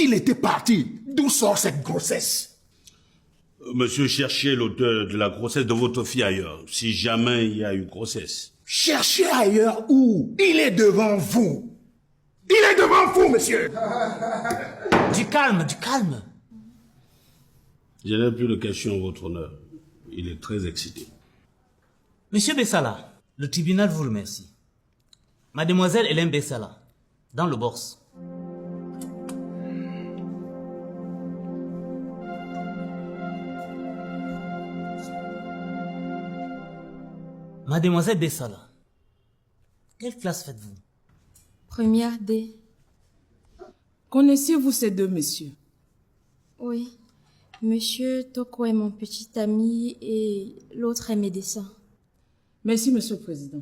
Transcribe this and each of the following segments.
qu'il était parti, d'où sort cette grossesse? Monsieur, cherchez l'auteur de la grossesse de votre fille ailleurs, si jamais il y a eu grossesse. Cherchez ailleurs où? Il est devant vous. Il est devant vous, monsieur. Du calme, du calme. Je n'ai plus de questions, votre honneur. Il est très excité. Monsieur Bessala, le tribunal vous remercie. Mademoiselle Hélène Bessala, dans le box. Mademoiselle Bessala, quelle classe faites-vous? Première D. Connaissez-vous ces deux messieurs? Oui. Monsieur Toko est mon petit ami et l'autre est médecin. Merci, Monsieur le Président.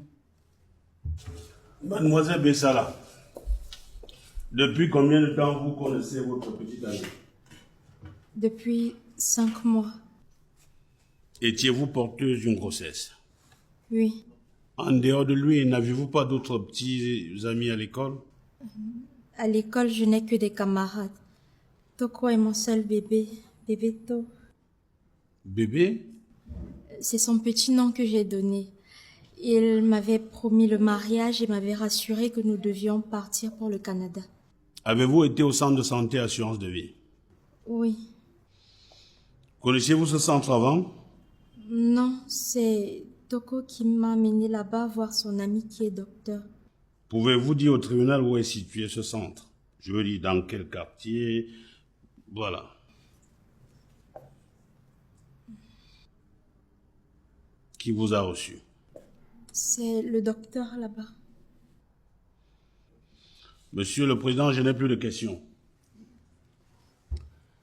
Mademoiselle Bessala, depuis combien de temps vous connaissez votre petite amie? Depuis 5 mois. Étiez-vous porteuse d'une grossesse? Oui. En dehors de lui, n'avez-vous pas d'autres petits amis à l'école? À l'école, je n'ai que des camarades. Toko est mon seul bébé. Bébé To. Bébé? C'est son petit nom que j'ai donné. Il m'avait promis le mariage et m'avait rassuré que nous devions partir pour le Canada. Avez-vous été au centre de santé assurance de vie? Oui. Connaissiez-vous ce centre avant? Non, c'est Toko qui m'a amené là-bas voir son ami qui est docteur. Pouvez-vous dire au tribunal où est situé ce centre? Je veux dire, dans quel quartier? Voilà. Qui vous a reçu? C'est le docteur là-bas. Monsieur le Président, je n'ai plus de questions.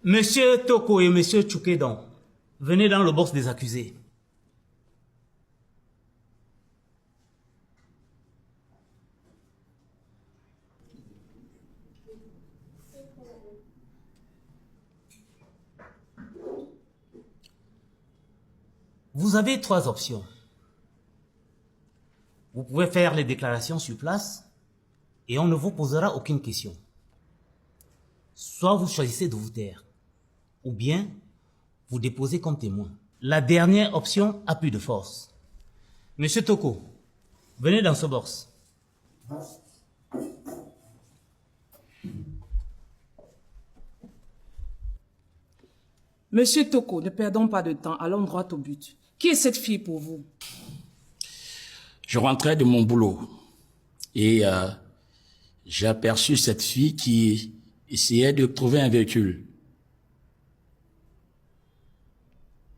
Monsieur Toko et monsieur Tchoukedon, venez dans le box des accusés. Vous avez 3 options. Vous pouvez faire les déclarations sur place et on ne vous posera aucune question. Soit vous choisissez de vous taire, ou bien vous déposez comme témoin. La dernière option a plus de force. Monsieur Toko, venez dans ce box. Monsieur Toko, ne perdons pas de temps, allons droit au but. Qui est cette fille pour vous? Je rentrais de mon boulot et j'ai aperçu cette fille qui essayait de trouver un véhicule.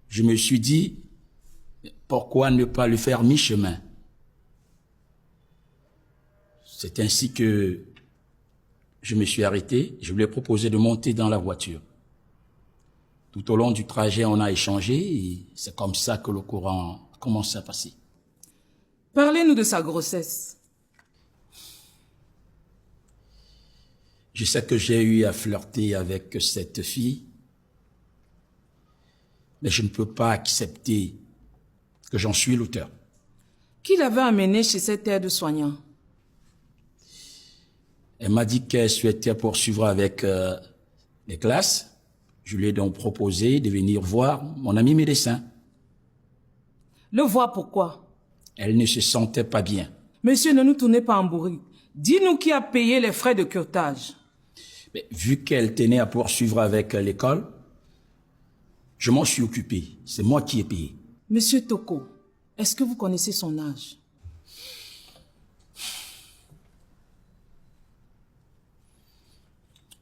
Je me suis dit, pourquoi ne pas lui faire mi-chemin? C'est ainsi que je me suis arrêté, je lui ai proposé de monter dans la voiture. Tout au long du trajet, on a échangé et c'est comme ça que le courant a commencé à passer. Parlez-nous de sa grossesse. Je sais que j'ai eu à flirter avec cette fille, mais je ne peux pas accepter que j'en suis l'auteur. Qui l'avait amenée chez cette aide-soignant? Elle m'a dit qu'elle souhaitait poursuivre avec les classes. Je lui ai donc proposé de venir voir mon ami médecin. Le voir pourquoi? Elle ne se sentait pas bien. Monsieur, ne nous tournez pas en bourrique. Dis-nous qui a payé les frais de curetage. Mais vu qu'elle tenait à poursuivre avec l'école, je m'en suis occupé. C'est moi qui ai payé. Monsieur Toko, est-ce que vous connaissez son âge?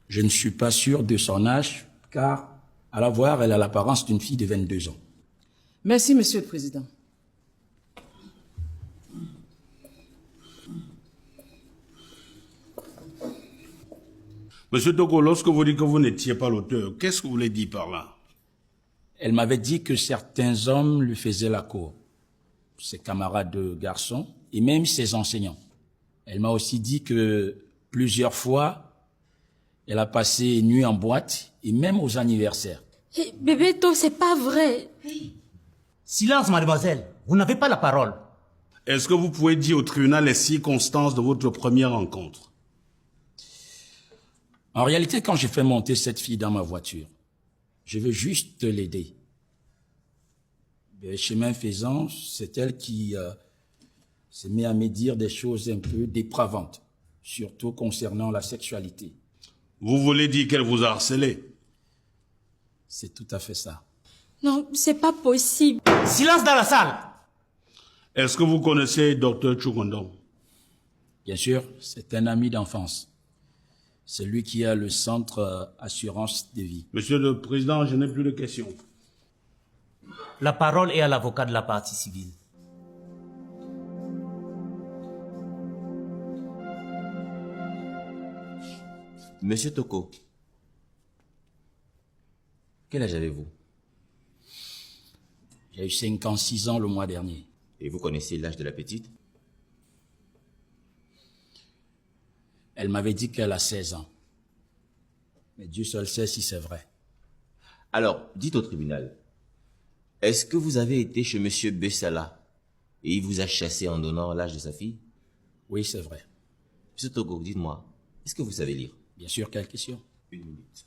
Je ne suis pas sûr de son âge, car à la voir, elle a l'apparence d'une fille de 22 ans. Merci, Monsieur le Président. Monsieur Toko, lorsque vous dites que vous n'étiez pas l'auteur, qu'est-ce que vous voulez dire par là? Elle m'avait dit que certains hommes lui faisaient la cour, ses camarades de garçons et même ses enseignants. Elle m'a aussi dit que plusieurs fois, elle a passé nuit en boîte et même aux anniversaires. Hey, bébé To, c'est pas vrai. Silence, mademoiselle. Vous n'avez pas la parole. Est-ce que vous pouvez dire au tribunal les circonstances de votre première rencontre? En réalité, quand j'ai fait monter cette fille dans ma voiture, je veux juste l'aider. Chemin faisant, c'est elle qui s'est mise à me dire des choses un peu dépravantes, surtout concernant la sexualité. Vous voulez dire qu'elle vous a harcelé? C'est tout à fait ça. Non, c'est pas possible. Silence dans la salle. Est-ce que vous connaissez Dr Chukondong? Bien sûr, c'est un ami d'enfance. C'est lui qui a le centre assurance de vie. Monsieur le Président, je n'ai plus de questions. La parole est à l'avocat de la partie civile. Monsieur Toko, quel âge avez-vous? J'ai eu 56 ans le mois dernier. Et vous connaissez l'âge de la petite? Elle m'avait dit qu'elle a 16 ans. Mais Dieu seul sait si c'est vrai. Alors, dites au tribunal, est-ce que vous avez été chez monsieur Bessala et il vous a chassé en donnant l'âge de sa fille? Oui, c'est vrai. Monsieur Togo, dites-moi, est-ce que vous savez lire? Bien sûr, quelle question? 1 minute.